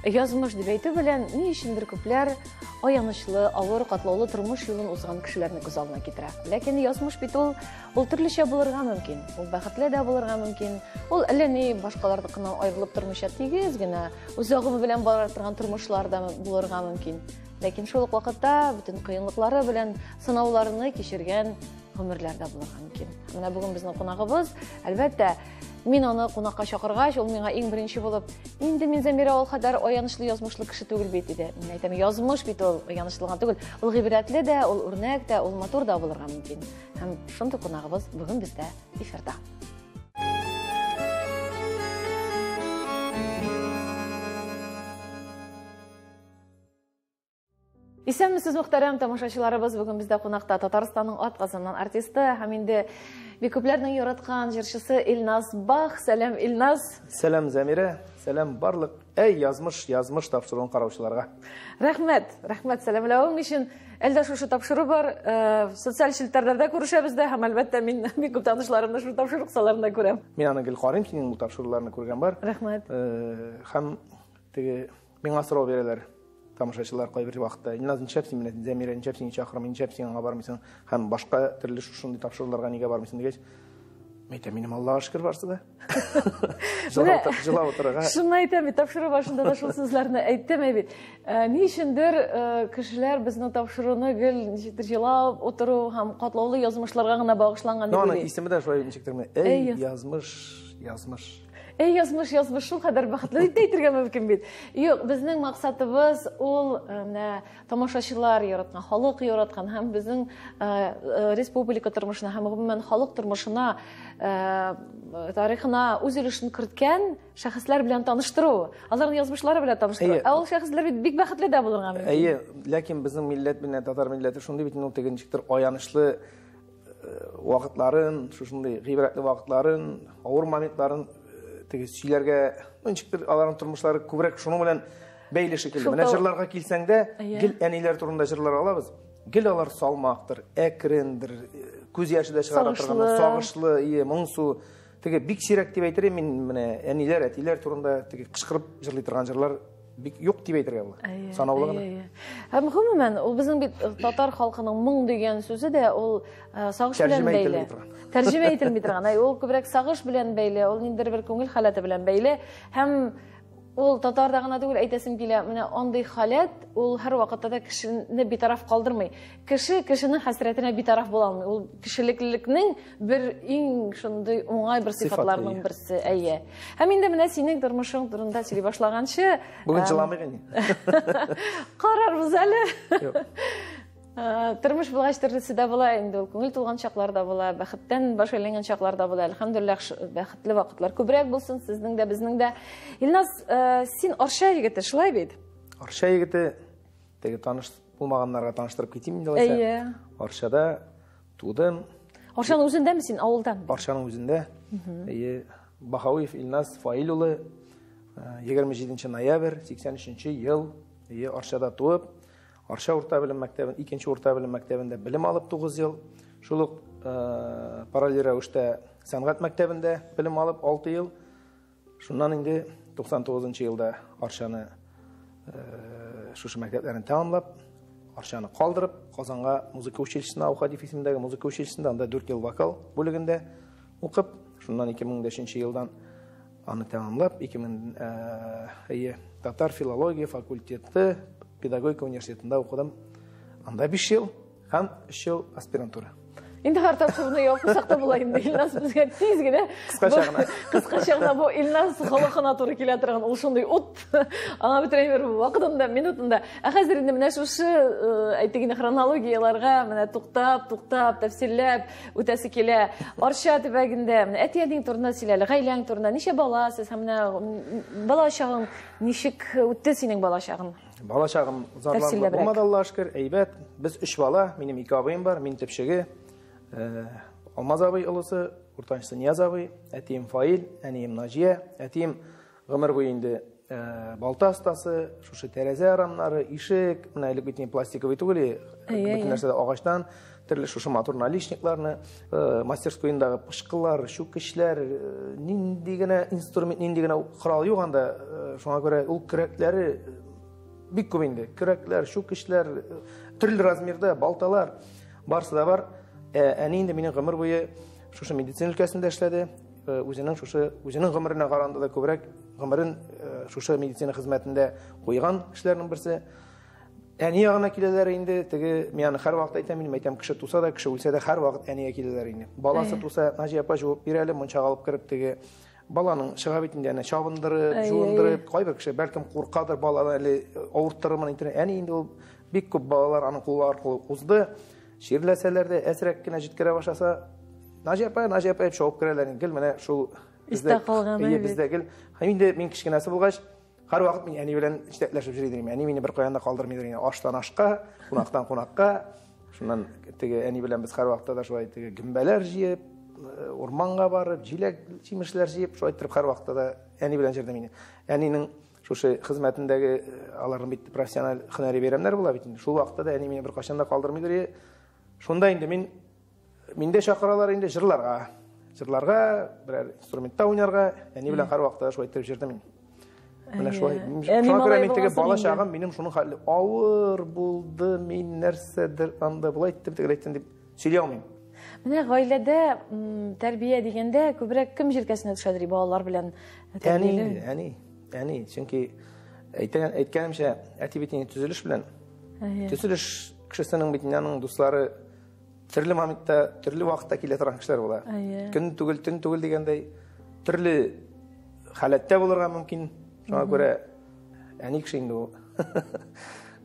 Язмыш дип әйтү белән ни өчендер күпләр аянычлы, авыр, катлаулы тормыш юлын узган кешеләрне күз алдына китерә. Ләкин язмыш бит ул төрлечә булырга мөмкин. Ул бәхетле дә булырга мөмкин. Ул әллә ни башкалардыкынан аерылып тормыйча тигез генә, үз агымы белән бара торган тормышлар да булырга мөмкин. Ләкин шул ук вакытта бүтән кыенлыклары белән сынауларны кичергән гомерләр дә булырга мөмкин. Менә бүген безнең кунагыбыз, әлбәттә, мин аны кунакка чакыргач, ул миңа иң беренче булып, инде мин Замира ул кадәр аянычлы язмышлы кеше түгел бит иде. Мин әйтәм, язмыш бит ул аянычлыгы түгел. Ул гыйбрәтле дә, ул үрнәк тә, ул матур да булырга мөмкин. Һәм шундый кунагыбыз бүген бездә эфирда. Исәнмесез, мөхтәрәм тамашачыларыбыз, бүген бездә кунакта Татарстанның атказанган артисты һәм инде бик күпләрнең яраткан җырчысы Илназ Бах. Сәлам, Илназ. Сәлам, Замира. Сәлам барлык язмыш тапшыруын караучыларга. Рәхмәт, сәламләвең өчен. Әлдә шушы тапшыру бар, социаль челтәрләрдә күрешәбез дә, һәм әлбәттә мин бик күп танышларымны шул тапшыру кысаларында күрәм. Мин аны гел карыйм, синең бу тапшыруларны күргән бар. Рәхмәт. Һәм теге миңа сорау бирәләр. Тамашачылар кайбер вакытта Илназ ничәпсин менә Замира ничәпсин чакырам, ничәпсин аңа бармыйсың, һәм башка төрле шушындый тапшыруларга нигә бармыйсың дигәч, минем Аллаһка шөкер барсы да. Җылап утырырга. Шуны әйтәм, тапшыру башында да шул сүзләрне әйттем бит. Ни өчендер кешеләр безнең тапшыруны гел ничектер җылап утыру һәм катлаулы язмышларга гына багышланган дип уйлыйм. Аны исеме дә шулай ничектер, эй язмыш. Язмыш шул кадәр бәхетле дип әйтергә мөмкин бит. Юк, безнең максатыбыз ул тамашачылар яраткан, халык яраткан һәм безнең республика тормышына һәм гомумән халык тормышына, тарихына үз өлешен керткән шәхесләр белән таныштыру. Аларның язмышлары белән таныштыру. Ул шәхесләр бик бәхетле дә булырга мөмкин. Ләкин безнең милләт белән татар милләте шундый бит, ул тегенчектер аянышлы вакытларын, шушындый гыйбрәтле вакытларын, авыр моментларын теге сөйләргә, ничектер аларның тормышлары күбрәк шуның белән бәйле шикелле. Менә җырларга килсәң дә, гел әниләр турында җырлар алабыз. Гел алар салмактыр, әкрендер, күз яшы да чыгара торган, сагышлы, моңсу. Теге бик сирәк дип әйтер мен менә әниләр, әтиләр турында теге кычкырып җырлый торган җырлар бик юк дип әйтергә була. Санаулы гына. Һәм гомумән ул безнең бит татар халкының моң дигән сүзе дә ул сагыш белән бәйле. Тәрҗемә ителми торган. Ул күбрәк сагыш белән бәйле, ул ниндидер бер күңел халаты белән бәйле. Һәм ул татарда гына түгел, әйтәсем килә, менә андый халат ул һәр вакытта да кешене битараф калдырмый. Кешенең хәсрәтенә битараф була алмый. Ул кешелеклекнең бер иң шундый уңай бер сыйфатларының берсе. Һәм инде менә синең тормышың турында сөйли башлаганчы, бүген җыламыйм инде. Карарбыз әле. Тормыш булгач төрлесе дә була, инде ул күңел тулган чаклар да була, бәхеттән баш әйләнгән чаклар да була. Әлхәмдүлилләх, бәхетле вакытлар күбрәк булсын сезнең дә, безнең дә. Илназ, син Арча егете, шулай бит? Арча егете, теге таныш булмаганнарга таныштырып китим инде алайса. Арчада тудым. Арчаның үзендәме син, авылдан? Арчаның үзендә. Бахауев Илназ Фаил улы, 27 ноябрь 83 ел, Арчада туып, Арча урта белем мәктәбен, 2нче урта белем мәктәбендә белем алып 9 ел. Шул ук параллель рәвештә сәнгать мәктәбендә белем алып 6 ел. Шуннан инде 99 елда Арчаны шушы мәктәпләрен тәмамлап, Арчаны калдырып, Казанга музыка училищесына, Аухадиев исемендәге музыка училищесында, анда 4 ел вокал бүлегендә укып, шуннан 2005 елдан аны тәмамлап, 2000 татар филология факультеты педагогика университетында укыдым. Анда 5 ел һәм 3 ел аспирантура. Инде һәр тапшыруны япсак та була инде. Илназ безгә тиз генә. Кыскача гына бу Илназ халыкына туры килә торган ул шундый ут. Аңа бөтен вакытында, минутында. Хәзер инде менә шушы әйтегене хронологияларга менә туктап, тәфсилләп үтәсе килә. Арча төбәгендә менә әтиәнең турында сөйләле, гаиләң турында, ничә бала сез һәм менә бала чагың ничек үтте синең бала чагың? Бала чагым зарланып булмады, Аллаһка шөкер, әйбәт. Без 3 бала, минем 2 абыем бар, мин төпчеге. Алмаз абый олысы, уртанчысы Нияз абый, әтием Фаил, әнием Наҗия, әтием гомер буе инде балта остасы, шушы тәрәзә рамнары, ишек, менә элек бит пластиковый түгел, бөтен нәрсә агачтан, төрле шушы матур наличникларны, мастерскойындагы пышкылар, щукичләр, нинди генә инструмент, нинди генә корал юк анда. Шуңа күрә ул көрәкләре бик күп инде. Көрәкләр, щукичләр, төрле размерда балталар барсы да бар. Әни инде минем гомер буе шушы медицина өлкәсендә эшләде. Үзенең гомеренә караганда да күбрәк гомерен шушы медицина хезмәтендә куйган кешеләрнең берсе. Әни ягына киләләр инде, теге мен һәрвакыт әйтәм, мин әйтәм, кеше туса да, кеше үлсә дә һәрвакыт әнигә киләләр инде. Баласы туса, Наҗия апа җавап бирә әле, мончага алып кирип теге баланың чыга битендә әнә чабындырып, жуындырып, кайбер кеше бәлкем куркадыр баланы әле авырттырырмын инде. Әни инде ул бик күп балалар аның кулы аркылы узды. Ширләсәләр дә әсрәк кенә җиткерә башласа, Наҗия апа шауып керәләр. Гел менә шул истә калган бездә гел. Инде мин кичкенәсе булгач, һәрвакыт мин әни белән эшләшеп йөри идем. Әни мине бер каян да калдырмыйдыр инде. Аштан ашка, кунактан кунакка. Шуннан теге әни белән без һәрвакытта да шулай теге гөмбәләр җыеп, урманга барып, җиләк җимешләр җыеп, шулай итеп һәрвакытта да әни белән җырдым инде. Әнинең шушы хезмәтендәге аларның бит профессиональ һөнәри бәйрәмнәр була бит инде. Шул вакытта да әни мине бер качан да калдырмыйдыр. Шунда инде миндә чакыралар инде җырларга. Җырларга, бер инструментта уйнарга, әни белән һәрвакытта шулай итеп җырдым инде. Менә шулай. Шуңа күрә мин теге бала чагым минем шуның хәле авыр булды, мин нәрсәдер анда булай иттем, тегеләй иттем дип сөйли алмыйм. Менә гаиләдә тәрбия дигәндә күбрәк кем җилкәсенә төшәдер балалар белән тәрбияле? Әни, чөнки әйткәнемчә, әти бит инде төзелеш белән. Төзелеш кешесенең бит аның дуслары төрле моментта, төрле вакытта килә торган кешеләр була. Көн түгел, төн түгел дигәндәй төрле халәттә булырга мөмкин. Шуңа күрә әни кеше инде ул.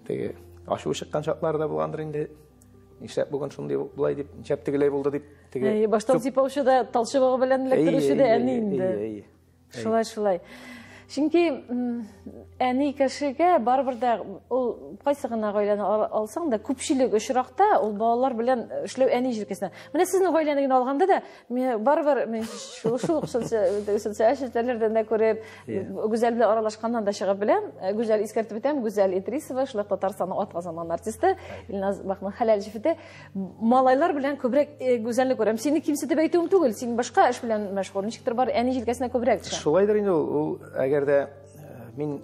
Теге ачу чыккан чаклары да булгандыр инде. Нишләп бүген шундый булай дип, ничәп тегеләй булды дип, теге. Баштан сыйпаучы да талчыбыгы белән эләктерүче дә әни инде. Шулай. Чөнки әни кешегә барыбер дә ул кайсы гына гаиләне алсаң да күпчелек очракта ул балалар белән эшләү әни җилкәсенә. Менә сезнең гаиләне генә алганда да барыбер шул социаль челтәрләрдән дә күреп, гүзәл белән аралашканнан да чыгып беләм. Гүзәл искәртеп әйтәм, Гүзәл Идрисова, шулай Татарстанның атказанган артисты, Илназ Бахның хәләл җифете. Малайлар белән күбрәк гүзәлне күрәм. Сине кимсетеп әйтүем түгел, син башка эш белән мәшгуль. Ничектер бар әни җилкәсенә күбрәк төшә. Шулайдыр инде ул. Әгәр мин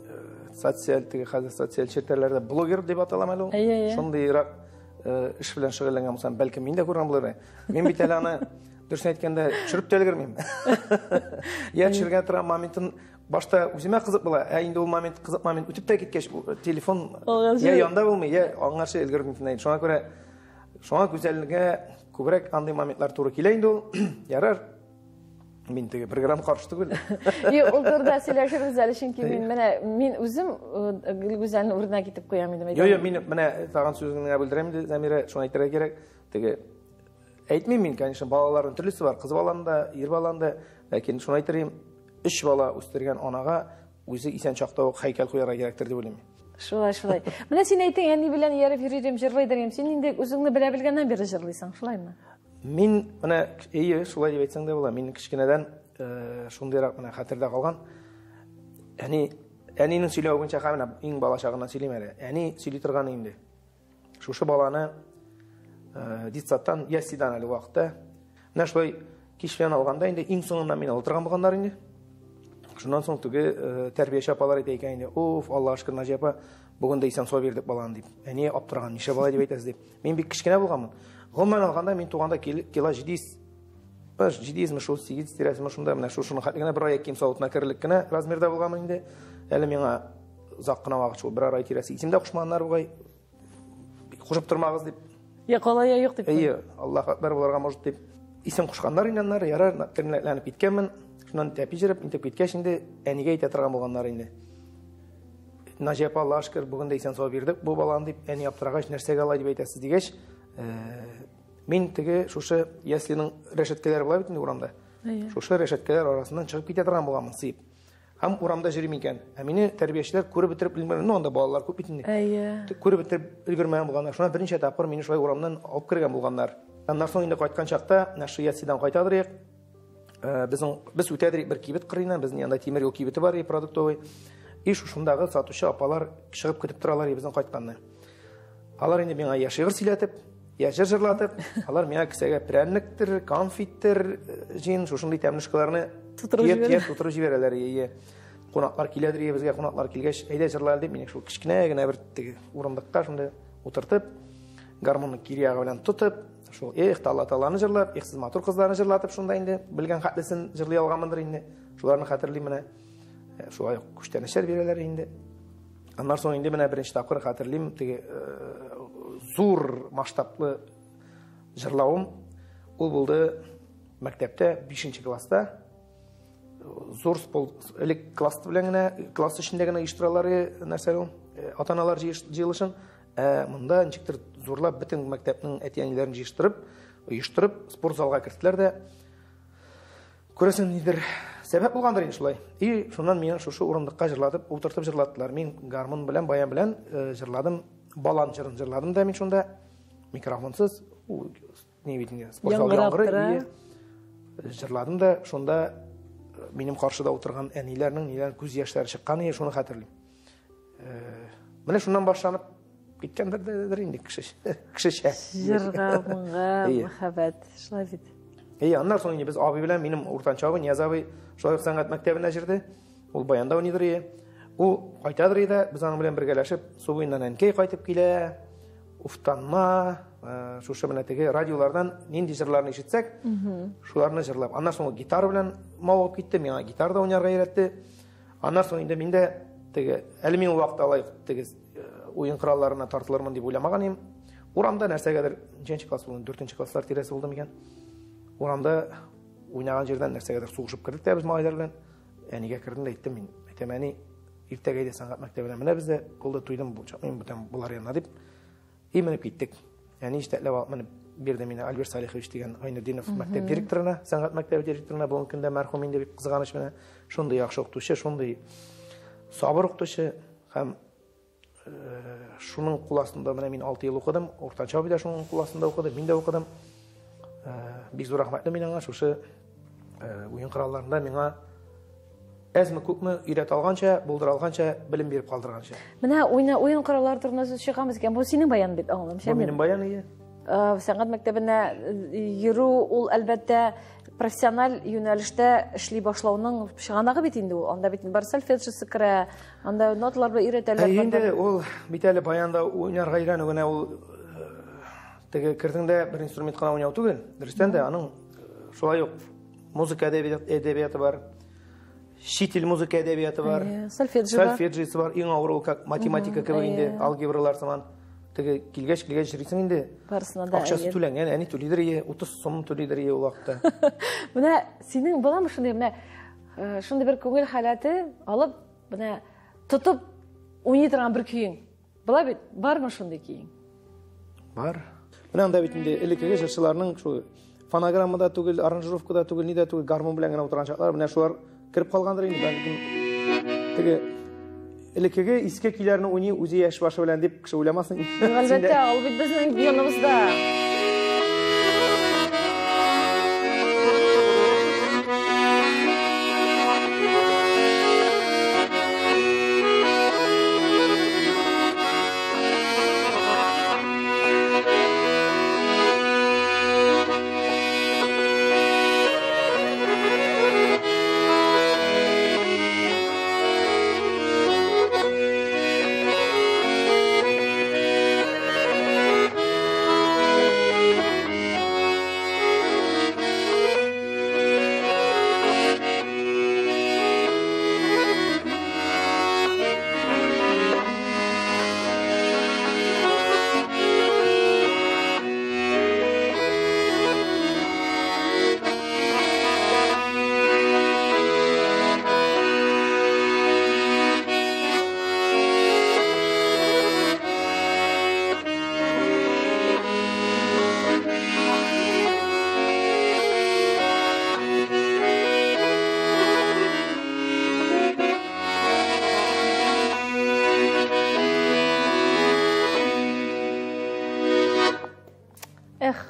социаль челтәрләрдә блогер дип аталам әле ул. Шундыйрак эш белән шөгыльләнгән булсам, бәлки мин дә күргән булыр. Мин бит әле аны дөресен әйткәндә төшереп тә өлгермим. Я төшергә торган моментын башта үземә кызык була. Инде ул момент кызык момент үтеп тә киткәч, телефон я янда булмый, я аңлашы өлгермим. Шуңа гүзәллегә күбрәк андый моментлар туры килә инде ул. Ярар. Мин теге программа каршы түгел. Ул турыда сөйләшербез әле, чөнки мин үзем гүзәлне урынына китеп куям идем. Юк, мин менә тагын сүзеңне белдерәм инде, Замира, шуны әйтергә кирәк. Теге әйтмим мин, конечно, балаларның төрлесе бар, кыз баланда, ир баланда, ләкин шуны әйтергәм, 3 бала үстергән анага үзе исән чакта ук һәйкәл куярга кирәктер дип уйлыйм. Шулай. Менә син әйтәң, әни белән ярып йөридем, җырлыйдым. Син инде үзеңне белә белгәннән бери җырлыйсың, шулаймы? Мин менә шулай дип әйтсәң дә була. Мин кичкенәдән шундыйрак менә хәтердә калган. Әнинең сөйләве буенча менә иң бала чагыннан сөйлим әле. Әни сөйли торган инде. Шушы баланы детсадтан ясидан әле вакытта. Менә шулай кич белән алганда инде иң соңыннан мин алдырган булганнар инде. Шуннан соң теге тәрбияче апалар әйтә икән инде. Уф, Аллаһ шөкер, Наҗия апа бүген дә исән сау бирдек баланы дип. Әни аптыраган, нишлә бала дип әйтәсез дип. Мин бик кичкенә булганмын. Гомумән алганда мин туганда кило 700 шул 8 тирәсенә шунда менә шуны хәтлегенә бер ай кием савытына керлек кенә размерда булганмын инде. Әле миңа озак кына вакыт шул бер ай тирәсе. Исемдә кушманнар бугай кушып тормагыз дип. Я калай я юк дип. Аллаһ акбар буларга может дип. Исем кушканнар инаннар, ярар, тернәкләнеп киткәнмен. Шуннан тәпи җырып, интеп киткәч инде әнигә әйтә торган булганнар инде. Наҗия апа, Аллаһ шөкер, бүген дә исән сау бирдек бу баланы дип, әни аптырагач, нәрсәгә алай дип әйтәсез дигәч, мин теге шушы яслинең рәшәткәләре була бит инде урамда. Шушы рәшәткәләр арасыннан чыгып китә торган булганмын сыйып. Һәм урамда йөрим икән. Мине тәрбиячеләр күреп бетереп өлгермәгән, анда балалар күп бит инде. Күреп бетереп өлгермәгән булганнар. Шуңа берничә тапкыр мине шулай урамнан алып кергән булганнар. Аннан соң инде кайткан чакта, нашы ясидан кайтадыр. Без үтәдер бер кибет кырыйнан, безнең янда тимер юл кибете бар, продуктовый. И шундагы сатучы апалар чыгып көтеп торалар безнең кайтканны. Алар инде миңа я шигырь сөйләтеп, Я жырлатып, алар миңа кисәгә прәннектер, конфиттер, җин шушындый тәмлешкаларны тутырып җибәрәләр. Кунаклар киләдер, безгә кунаклар килгәч, әйдә җырлар дип, мине шул кичкенә генә бер урындыкка шунда утыртып, гармонны кире ягы белән тотып, шул Алла-Тааланы җырлап, сез матур кызларны җырлатып, шунда инде белгән хәтлесен җырлый алганмындыр инде. Шуларны хәтерлим менә. Шулай күчтәнәчләр бирәләр инде. Аннан соң инде менә беренче тапкыр хәтерлим, зур масштаблы җырлавым ул булды мәктәптә 5нче класста. Зур элек класс белән генә, класс эчендә генә оештыралар нәрсә ул, ата-аналар җыелышын. Монда ничектер зурлап бөтен мәктәпнең әтиәниләрен оештырып, спорт залга керттеләр дә. Күрәсең нидер сәбәп булгандыр инде шулай. Шуннан миңа шушы урындыкка җырлатып, утыртып җырлаттылар. Мин гармон белән, баян белән җырладым, балан җырын җырладым да мин шунда микрофонсыз, не битиңә, спорт зал яңгырый, җырладым да шунда минем каршыда утырган әниләрнең ниләр күз яшьләре чыккан иде, шуны хәтерлим. Менә шуннан башланып киткәндер инде кешечә. Җырга, моңга, мәхәббәт, шулай бит. Аннан соң без абый белән минем уртанчы абый Нияз абый шулай сәнгать мәктәбенә җирде. Ул баянда уйныйдыр. Ул кайтадыр иде, без аның белән бергәләшеп, су буеннан әнкәй кайтып килә. Уфтанма, шушы менә теге радиолардан нинди җырларны ишетсәк, шуларны җырлап. Аннан соң гитара белән мавыгып китте, миңа гитара да уйнарга өйрәтте. Аннан соң инде миндә теге әле мин вакыт алайык теге уен коралларына тартылырмын дип уйламаган идем. Урамда нәрсәгәдер 4нче класс булган, 4нче класслар тирәсе булды микән? Урамда уйнаган җирдән нәрсәгәдер сугышып кирдек тә без малайлар белән. Әнигә кирдем дә әйттем мин. Әйтәм, әни, иртәгә дә сәнгать мәктәбенә менә бездә булды, туйдым булчакмын бүтән булар янына дип. Менеп киттек. Әни иштәләп алып менеп бирде мине Альберт Салихович дигән Гайнетдинов мәктәп директорына, сәнгать мәктәбе директорына, бүгенге көндә мәрхүм инде бик кызганыч менә. Шундый яхшы укытучы, шундый сабыр укытучы һәм шуның кул астында менә мин 6 ел укыдым. Уртанчы абый да шуның кул астында укыды, мин дә укыдым. Бик зур рәхмәтле мин аңа шушы уен коралларында миңа әзме күпме өйрәтә алганча, булдыра алганча, белем биреп калдырганча. Менә уен кораллары турында сүз чыгамыз икән. Бу синең баян бит, аңламыйча. Бу минем баян иде. Сәнгать мәктәбенә йөрү ул әлбәттә профессиональ юнәлештә эшли башлауның чыганагы бит инде ул. Анда бит бар сольфеджисы керә, анда ноталар белән өйрәтәләр. Инде ул бит әле баянда уйнарга өйрәнү генә ул теге кирдеңдә бер инструмент кына уйнау түгел. Дөрестән дә аның шулай ук музыка әдәбияты бар. Шитил музыка әдәбияты бар. Сольфеджисы бар. Иң авыр ул математика кебек инде, алгебралар сыман. Теге килгәч җирисең инде. Барысына да. Акчасы түләнгән, әни түлидер, 30 сум түлидер ул вакытта. Менә синең балам шундый менә шундый бер күңел халаты алып, менә тотып уйный торган бер көең. Була бит, бармы шундый көең? Бар. Менә анда бит инде элеккеге җырчыларның шу фонограммада түгел, аранжировкада түгел, нидә түгел, гармон белән генә утырган чаклар, менә шулар кирип калгандыр инде. Бәлкем теге элеккеге иске көйләрне уйный үзе яшь башы белән дип кеше уйламасын. Әлбәттә, ул бит безнең яныбызда.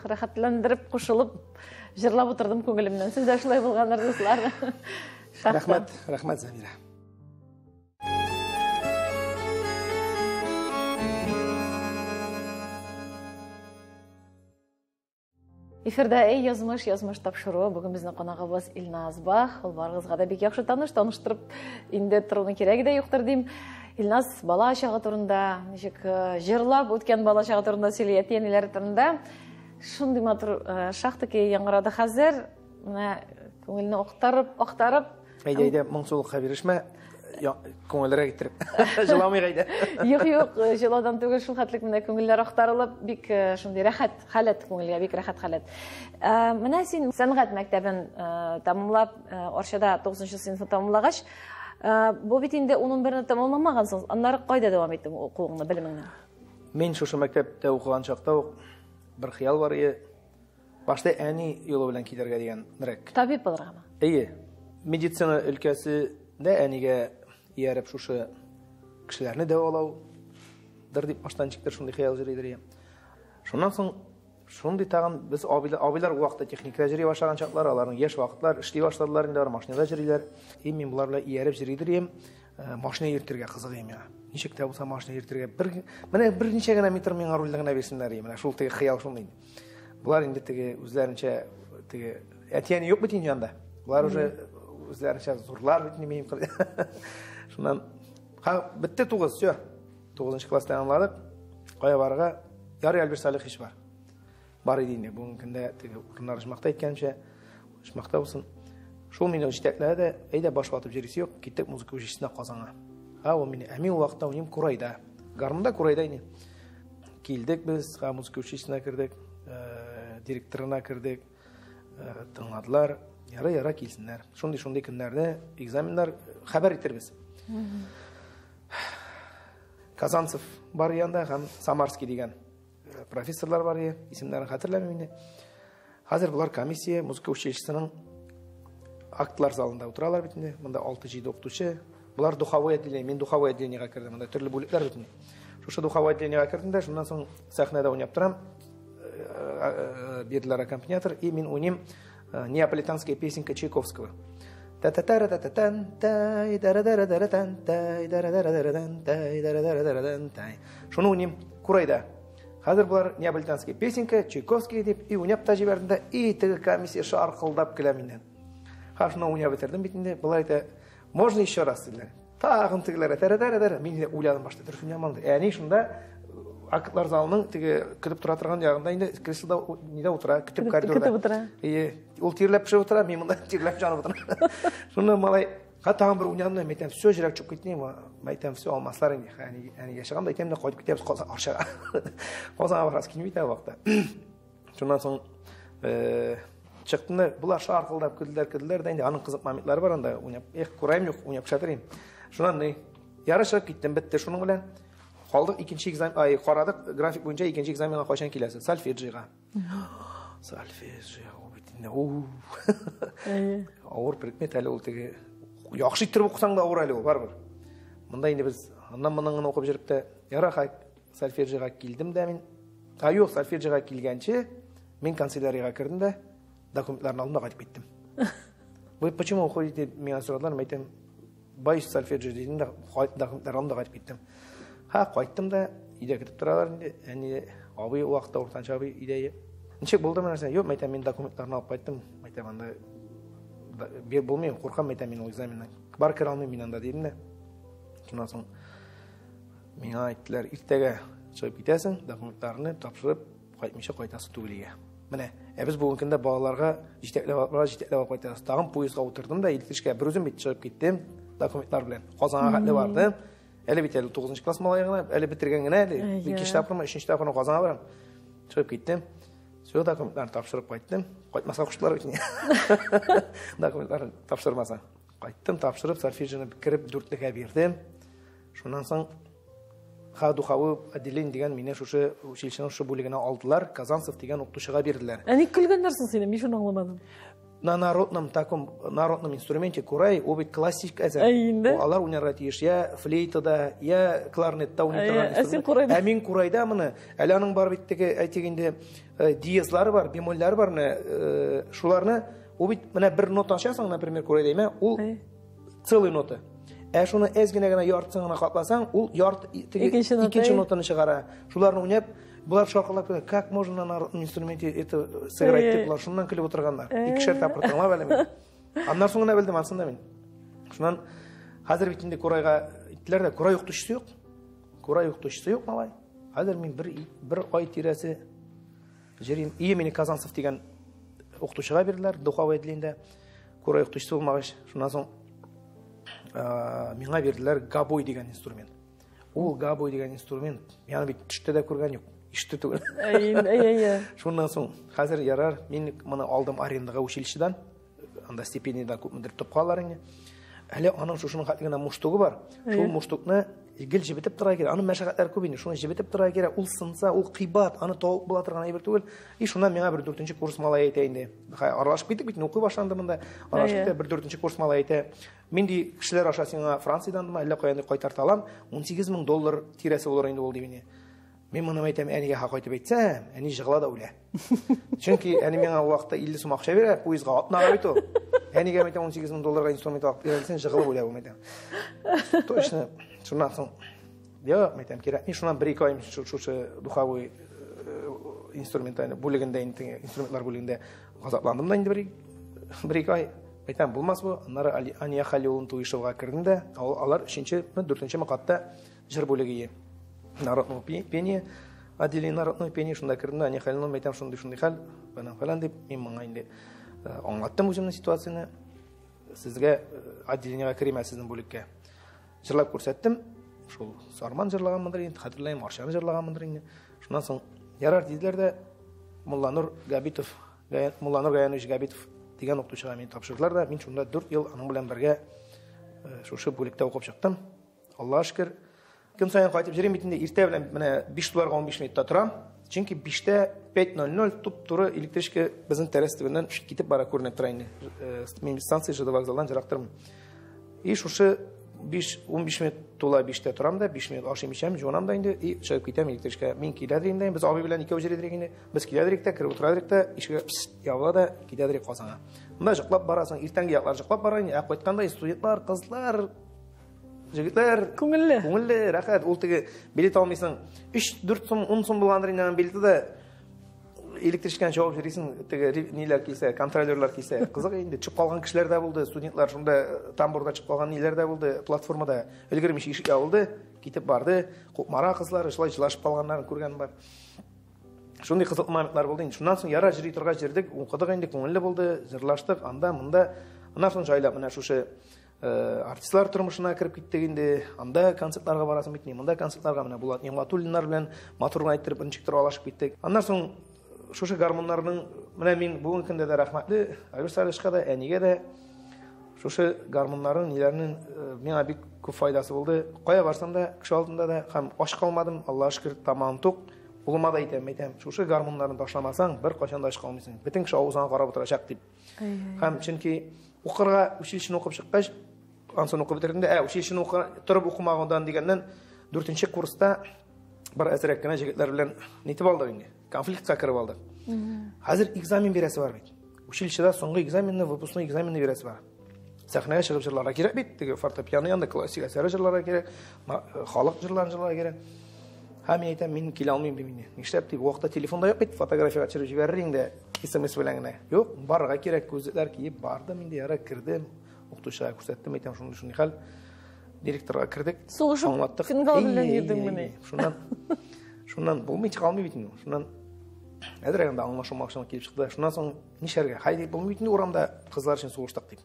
Рәхәтләндереп, кушылып, җырлап утырдым күңелемнән. Сез дә шулай булганнар, дуслар. Рәхмәт, Замира. Эфирда язмыш тапшыру. Бүген безнең кунагыбыз Илназ Бах. Ул барыгызга да бик яхшы таныштырып инде торуны кирәге дә юктыр дим. Илназ бала чагы турында, ничек җырлап үткән бала чагы турында сөйли, әтиәниләре турында. Шундый матур шахтаки яңгырады хәзер. Менә күңелне актарып. Әйдә, моңсулыкка бирешмә. Күңелләргә китереп. Җыламый гайда. Юк, җыладан түгел, шул хәтлек менә күңелләр актарылып, бик шундый рәхәт халәт, күңелгә бик рәхәт халәт. Менә син сәнгать мәктәбен тәмамлап, Арчада 9нчы сыйныфны тәмамлагач, бу бит инде 11-не тәмамламагансың. Аннары кайда дәвам иттең укуыңны, белемеңне? Мин шушы мәктәптә укыган чакта бер хыял бар иде. Башта әни юлы белән китәргә дигән нирәк. Табиб булыргамы? Әйе. Медицина өлкәсе дә әнигә ияреп шушы кешеләрне дәвалау дип баштан чиктер шундый хыял җыйдыр. Шуннан соң шундый тагын без абыйлар у вакытта техникада җыри башлаган чаклар, аларның яшь вакытлар эшли башладылар инде, машинада җырлар. Мин булар белән ияреп җыйдыр, машина йөртергә кызыгым я. Ничек тә булса машина йөртергә менә бер ничә генә метр миңа рульны генә бирсеннәр, менә шул теге хыял шундый. Булар инде теге үзләренчә теге әтияне юк бит инде анда. Булар уже үзләренчә зурлар бит немеем кылды. Шуннан битте 9, все. 9нчы класста аңладык. Кая барырга ярый Альбер Салих иш бар. Бар иде инде. Бүгенге көндә теге урыннар җмакта әйткәнчә, җмакта булсын. Шул мине җитәкләде, әйдә баш ватып җирisi юк, киттек музыка училищесына Казанга. Ул мине әми вакытта уйным Курайда. Гармунда Курайда иде. Килдек без, музыка училищесына кирдек, директорына кирдек, тыңладылар. Яра килсеннәр. Шундый көннәрдә экзаменнар хәбәр итербез. Казанцев бар янда һәм Самарский дигән профессорлар бар иде. Исемнәрен хәтерләмим инде. Хәзер булар комиссия музыка училищесының актлар залында утыралар бит инде. Монда 6-7 укытучы. Булар духовое отделение, мин духовое отделениегә кирдем. Монда төрле бүлекләр бит инде. Шушы духовое отделениегә кирдем дә, шуннан соң сәхнәдә уйнап торам. Бирделәр аккомпаниатор, и мин уйним неаполитанская песенка Чайковского. Шуны уйним Курайда. Хәзер булар неаполитанская песенка Чайковский дип и уйнап та җибәрдем дә, и теге комиссия шаркылдап көлә миннән. Шуны уйнап бетердем бит инде. Булар әйтә, можно еще раз диләр. Тагын тегеләр, мин дә уйладым башта, дөресен яманды. Әни шунда актлар залының теге китеп тора торган ягында инде креслода нидә утыра, көтеп коридорда. Ул тирләп пешеп утыра, мин монда тирләп җанып утырам. Шуны малай тагын бер уйнамны, мәйтәм, все җирәк чук китне, мәйтәм, все алмаслар инде. Әни яшәгәндә әйтәм дә кайтып китәбез Арчага. Казанга барасы килми итә вакытта. Шуннан соң чыктым, булар шаркылдап көлделәр дә инде аның кызык моментлары бар анда, уйнап, күрәм юк, уйнап шатырым. Шуннан ярышып киттем, бетте шуның белән. Калдык икенче экзамен, карадык график буенча икенче экзаменга кайчан киләсез? Сольфеджига. Сольфеджига битендә. Авыр предмет әле ул теге. Яхшы иттереп укысаң да авыр әле ул, барбыр. Монда инде без аннан-моннан гына укып җиреп тә, яра сольфеджига килдем дә мин. Юк, сольфеджига килгәнче мин канцеляриягә кирдем дә документларны алдым да кайтып киттем. Вы почему уходите? Меня сораталар, мәйтәм, боюсь сольфеджио дидем дә, документларны кайтып киттем. Кайттым да, өйдә китеп торалар инде. Әни абый вакытта уртанчы абый өйдә. Ничек булды менә нәрсә? Юк, мәйтәм, мин документларны алып кайттым. Мәйтәм, анда бер булмый, куркам, мәйтәм, мин ул экзаменнан. Бар кер алмыйм мин анда дидем дә. Шуннан соң миңа әйттеләр, иртәгә чыгып китәсең, документларны тапшырып, кайтмыйча кайтасы түгелгә. Менә, без бүгенге көндә балаларга җитәкләп кайтабыз. Тагын поездга утырдым да, электричкә бер үзем бит чыгып киттем документлар белән. Казанга хәтле бардым. Әле бит 9нчы класс малайгына, әле битергән генә әле. Икенче тапкырмы, өченче тапкырмы Казанга барам. Чыгып киттем. Все документларны тапшырып кайттым. Кайтмаса куштылар бит. Документларны тапшырмаса. Кайттым, тапшырып, сольфеджионы кирип 4-легә бирдем. Шуннан соң духовое отделение дигән мине шушы училищеның шу бүлегенә алдылар. Казанцев дигән укытучыга бирделәр. Әни көлгәннәрсең син, мин шуны аңламадым. На народном инструменте Курай, обит классик әзер. Алар уйнарга тиеш, я флейтада, я кларнетта уйнарга инструмент. Ә мин Курайда моны, әле аның бар бит теге әйтегендә диезлары бар, бемольләр бар, шуларны обит менә бер нота ашасаң, например, Курайда әймә, ул целый нота. Ә шуны әз генә яртысын гына капласаң, ул ярт икенче нотаны чыгара. Шуларны уйнап Бұлар шарқылап, как можно на народном инструменте это сыграть деп, бұлар шыннан күліп отырғандар. Екі тапыр тыңлап әлі мен. Аннан соңына білдім, ансында мен. Шынан қазір бетінде Корайға иттілер де, Корай ұқтышысы жоқ. Корай ұқтышысы жоқ, малай. Қазір мен бір ай тирәсі жерін, мені Казанцев деген ұқтышыға берділер, Духовой әділінде. Корай ұқтышысы болмағыш. Шынан соң меңа берділер габой деген инструмент. Ол габой деген инструмент, яны бет түшті де көрген жоқ. Ішті түгіл. Шынан соң, қазір ярар, мен мұны алдым арендаға училищедан, анда стипендиядан көп мүдіріп тұп қаларыңне. Әлі аның шушының қатығына мұштығы бар. Шул мұштықны гіл жібітіп тұра кере. Аны мәшақаттар көбейді. Шуны жібітіп тұра кере. Ол сынса, ол қибат, аны тауып бұла тұрған айбір түгіл. Шунан меңа бір 4-ші курс малай айтайынды. Аралашып беттік бетін, оқи башланды мұнда. Аралашып бір 4-ші курс малай айтай. Мен де кішілер ашасыңа Франциядан әлі қоянды қайтарты алам. $18,000 тирәсі болар енді ол дейміне. Мен мұны айтам, әнеге хақ айтып айтсам, әне жығыла да өлі. Чүнки әне мен ал уақытта 50 сом ақша бере, пойызға атынаға бейті ол. Әнеге айтам $18,000 инструмент алып берелсен, жығылып өлі болмайтам. Точно, шунан соң, айтам, керек. Мен шунан 1-2 айым шушы духовой инструментайны бөлігінде, инструментлар бөлігінде ғазапландым да енді 1-2 ай. Айтам, болмас бұл, анары Ания Халиолын туышыға кірдім, алар 3-4-ші мақатта жыр бөлігі народного пения, отделение народного пения, шунда кірдім, Ания Халиолын айтам, шундай хал, falan деп, мен маңа енді аңлаттым өзімнің ситуацияны, сізге отделениеға кірем сіздің бөлікке. Жырлап көрсеттім, шул Сарман жырлаған мындыр енді, қатырлайым, Аршаны жырлаған мындыр енді. Шунан соң, ярар дейділер де, Мулланур Гаянович Габитов деген оқытушыға мен тапшырдылар да, мен шунда 4 ел аның білен бірге шушы бөлікте оқып шықтым. Аллаға шүкір. Күн сайын қайтып жүрем бетінде ерте білем, $5 15 минутта тұрам. Чүнки 5-те 5:00 туп-туры электричка біздің тәрестігінен кетіп бара көрініп тұрайын. Мен станция жыды вокзалдан жырақтырмын. И шушы 15 минут тола 5-те тұрам да, 5 минут ашым ішем, жуанам да енді, и шығып кетем электричка. Мен келедірейін да, біз абай білен 2 жередірек енді, біз келедірек та, кіріп отырадырек та, ішіге явыла да, кетедірек қосаңа. Мұнда жықлап барасың, ертеңгі яқлар жықлап барайын, әп қайтқандай студентлар, қызлар, жігітлер, көңілі, рақат, ол тігі билет алмайсың, 3-4 сом, 10 сом болғандырын билеті да, электричканы жауып жүресің, нелер келсе, контролерлар келсе, қызық енді чып қалған кішілер де болды, студентлар шында тамбурда чып қалған нелер де болды, платформада үлгірмеш ешік алды, кетіп барды, мара қызлар жылашып қалғандарын көргенім бар. Шындай қызық моментler болды. Шунан соң яра жүрей тұрға жердік, оқыдық енді көңілі болды, жырлаштық, анда, мұнда. Ана соң жайлап, мына шушы артистлар тұрмышына кіріп кеттегенде, анда концертларға барасың бетіне, мұнда концертларға мына Булат Нигматуллинлар білен моторын айттырып, біріншіктір алашып кеттік. Андан соң шушы гармонларының, мына мен бүгін күнде де рахматлы, Айгүл Сарышқа да, әнеге де, шушы гармонларын нелерінің мен бик көп файдасы болды. Қоя барсам да, кіші алдында да, қам аш қалмадым, Аллаға шүкір, тамағым тоқ. Ұлыма да айтам, шушы гармонларын ташламасаң, бір қашанда аш қалмайсың. Бітін кіші ауызыңа қарап отырашақ деп. Қам, чүнки оқырға училищені оқып шыққаш, ансын оқып бітірдіңде, училищені тұрып оқымағындан дегеннен 4-ші курста бір әзірек кіна жігітлер білен нетіп алдық енді, конфликтқа кіріп алдық. Қазір экзамен бересі бар бейді. Училищеда соңғы экзаменні, выпускной экзаменні бересі бар. Сахнаға шығып жырларға керек бейді, фортепиано янда классик әсері жырларға керек, халық жырларға керек. Мен айтам, мен келе алмайым бейміне. Нештеп дейіп, оқта телефонда жоқ бейді, фотографияға түсіріп жіберірің де, SMS біләңіне. Жоқ, барға керек, көзілер кейіп барды, мен де яра кірдім, оқытушыға көрсеттім, айтам, шұнды хал. Директорға кірдік, аңлаттық. Фингал білен ердің міне. Шунан болмайыншы қалмай бейтін. Шунан әдірегінде аңлашылмақшылық келіп шықты. Шунан соң нешерге, хайдей болмайтын орамда қызлар үшін соғыштақ дейіп.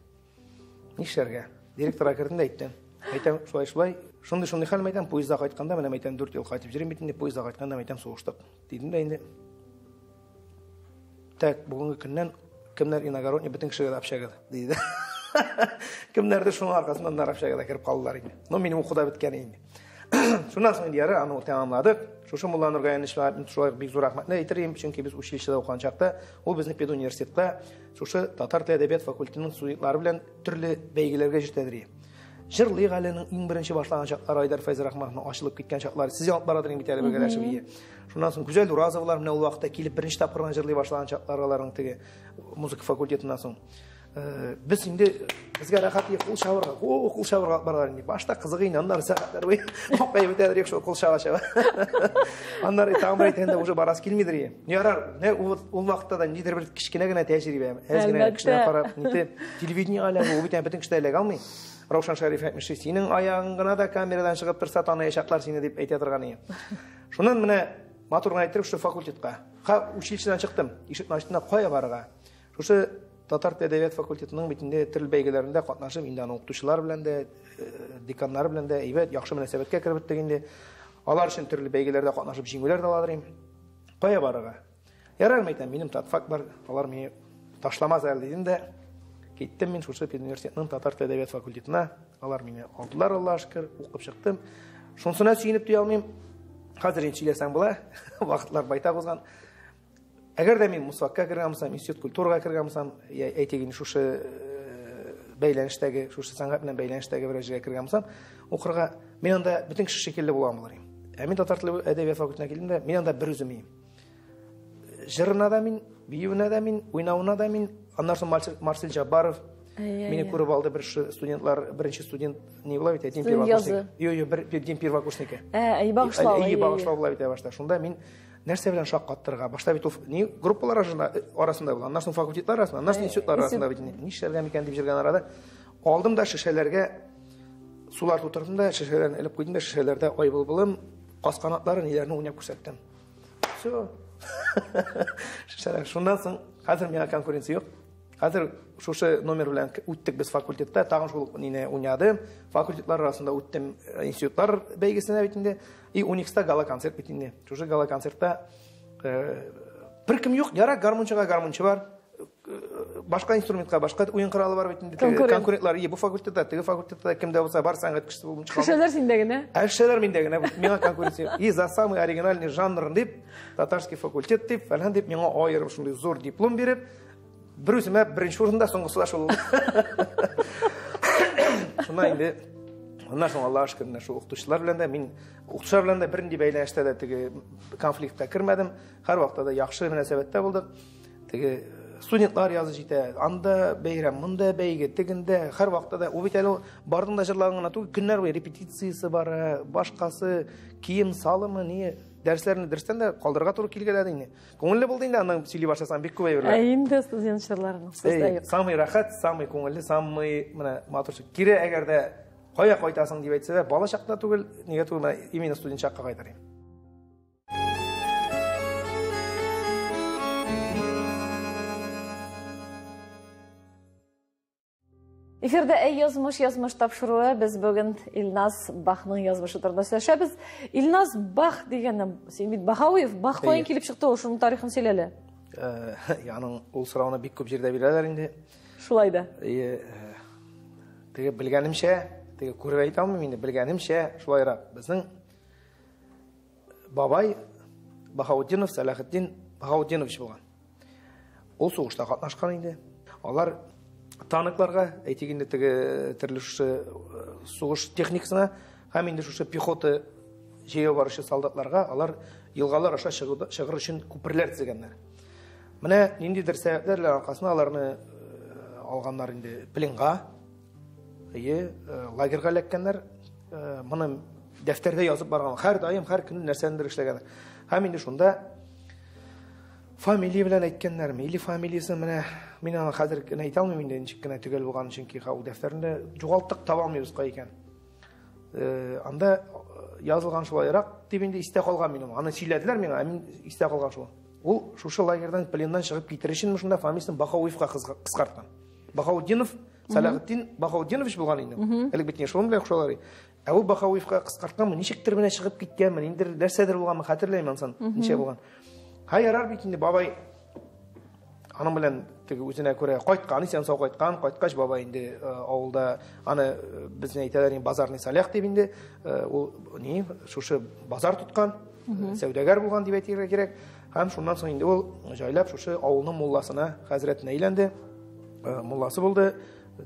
Нешерге, директорға кірдің де айттым. Айтам, шулай-шулай, шундай хал айтам, пойызда қайтқанда, мен айтам 4 ел қайтып жүрем бетінде, пойызда қайтқанда айтам соғыштық. Дейдім де енді. Так, бүгінгі күннен кімдер иногородний бітін кішіге апшағады, дейді. Кімдерді шуның арқасынан апшағада кіріп қалылар енді. Но менің оқуда біткен енді. Шунан соң енді аны тәмамладық. Шушы Мулланур Гаянович шулай бик зор рахматны айтырым, чөнки біз училищеда оқыған чақта, ол біздің педуниверситетта шушы татар тілі әдебиет факультетінің студентлары белән түрлі бәйгеләргә җитәдер. Жырлык әленең иң беренче башланган чаклары Айдар Файз Рахмановның ашылып киткән чаклары сез алып барадыр инде битәле бергәләшеп ие. Шуннан соң Гүзәл Уразовлар менә ул вакытта килеп беренче тапкырдан җырлый башлаган чаклары аларның теге музыка факультетыннан соң. Біз инде бізге рахат ек қол шабырға, қол шабырға барар инде. Башта қызығын, андар сағаттар бой. Оқпай бітәдір ек қол шаба. Андар тағымыр айтқанда уже барасы келмейдір е. Не арар, не ол вақытта да недер бір кішкене гіне тәжірибе. Әзгіне кішкене қарап, нете телевидение алаңы, ол бітен бітін кішті әлек алмай. Раушан Шариф әйтміші, сенің аяғыңғына да камерадан шығып тұрса, таны ешақлар сені деп әйте тұрған е. Шунан міне матурға айттырып, шо факультетқа. Училищедан шықтым, ешіктің аштына қоя барға. Шошы Татар әдәбият факультетінің битінде тіл бәйгеләрендә катнашып, инде аны укытучылар белән дә, деканнар белән дә әйбәт, яхшы мөнәсәбәткә кереп дигәндә, алар өчен төрле бәйгеләрдә катнашып, җиңүләр дә аладыр. Кая барырга? Ярар мәйтәм, минем татфак бар, алар мине ташламас әле дидем дә, киттем мин шушы университетның Татар әдәбият факультетына, алар мине алдылар, Аллаһка шөкер, укып чыктым. Шунсына сөйнеп тыя алмыйм. Хәзер сөйләсәң була, вакытлар байтак узган. Әгәр дә мин мусвакка кергән булсам, институт культурага кергән булсам, әйтегез шушы бәйләнештәге, шушы сәнгать белән бәйләнештәге бер җиргә кергән булсам, укырга мен анда бөтен кеше шикелле булам булар. Мин татар теле әдәбият факультетына килдем дә, мин анда бер үзем. Җырына да мин, биюенә дә мин, уйнавына да мин, аннан соң Марсель Җаббаров мине күреп алды, бер студентлар, беренче студент не була бит, Дин первокурсник. Бер Дин первокурсники. Багышлау була бит башта. Шунда мин нәрсә белән шаккаттырга, башта бит ни группалар арасында була, аннан соң факультетлар арасында, аннан соң институтлар арасында бит нишләргә микән дип җиргән арада алдым да шешәләргә сулар тутырдым да шешәләрне элеп куйдым да шешәләрдә ай булбылым, касканатлары ниләрне уйнап күрсәттем. Всё. Шешәләр. Шуннан соң хәзер миңа конкуренция юк. Хәзер шушы номер белән үттек без факультетта, тагын шул нине уйнадым. Факультетлар арасында үттем институтлар бәйгесенә бит инде. И уникста гала концерт бит инде. Шушы гала концертта бер кем юк, яра гармончыга гармончы бар. Башка инструментка башка уен коралы бар бит инде. Конкурентлар, бу факультетта, теге факультетта кемдә булса бар сәнгать кешесе булып чыга. Шешәләр синдә генә. Шешәләр миндә генә. Миңа конкуренция. И за самый оригинальный жанр дип, татарский факультет дип, фәлән дип миңа аерып шундый зур диплом биреп, bir үземә беренче урында, соңгысы да шул. Шунда инде аннан соң Аллаһка шөкер, шул укытучылар белән дә мин укытучылар белән дә бернинди бәйләнештә дә теге конфликткә кермәдем. Һәр вакытта да яхшы мөнәсәбәттә булдык. Теге студентлар язы җитә, анда бәйрәм, монда бәйге, тегендә һәр вакытта да ул бит әле бардың да җырлаган түгел, көннәр буе репетициясе бар, башкасы, кием салымы, ни дәресләрне дөрестән дә калдырга туры килгән инде. Күңелле булды инде, аннан сөйли башласам бик күп әйберләр. Инде студент чорларының сездә юк. Самый рахат, самый күңелле, самый менә матурчы. Кире әгәр дә кая кайтасың дип әйтсә дә, бала чакта түгел, нигә түгел, именно студент чакка кайтарым. Эфирдә язмыш тапшыруы, без бүген Илназ Бахның язмышы турында сөйләшәбез. Илназ Бах дигәнем, син бит Бахауев, Бах каян килеп чыкты, ул шуның тарихын сөйләле. Яның ул сорауны бик күп җирдә бирәләр инде. Шулай да. Теге белгәнемчә, теге күреп әйтә алмыйм инде, белгәнемчә шулайрак. Безнең бабай Бахаутдинов, Салахетдин Бахаутдинович булган. Ул сугышта катнашкан инде. Алар танıklарга, әйтегендә теге төрле сугыш техникасына һәм инде шушы пехота җәяү барышы солдатларга алар елгалар аша чыгыр өчен күперләр төзегәннәр. Менә ниндидер сәбәпләр аркасында аларны алганнар инде пленга, лагерьга эләккәннәр. Моны дәфтәрдә язып барган, һәр даим, һәр көн нәрсәндер эшләгәннәр. Һәм инде шунда фамилия белән әйткәннәр, милли фамилиясе менә мин аны хәзер генә әйтә алмыйм инде, ничек кенә төгәл булган, чөнки ул дәфтәрендә югалтык таба алмыйбыз кай икән. Анда язылган шулайрак дип инде истә калган минем. Аны сөйләделәр миңа, мин истә калган шул. Ул шушы лагерьдан пленнан чыгып китер өчен шунда фамилиясын Бахауевка кыскарткан. Бахаутдинов, Салахетдин Бахаутдинович булган инде. Әле бит шуның белән охшалар. Ә ул Бахауевка кыскартканмы, ничектер менә чыгып киткәнме, инде нәрсәдер булганмы, хәтерләйм ансын, ничә булган. Ярар бит инде бабай аның белән теге үзенә күрә кайткан, исән сау кайткан, кайткач бабай инде авылда аны безне әйтәләр инде базарный салях дип инде ул ни шушы базар тоткан, сәүдәгәр булган дип әйтергә кирәк. Һәм шуннан соң инде ул җайлап шушы авылның мулласына, хәзрәтенә әйләнде. Мулласы булды.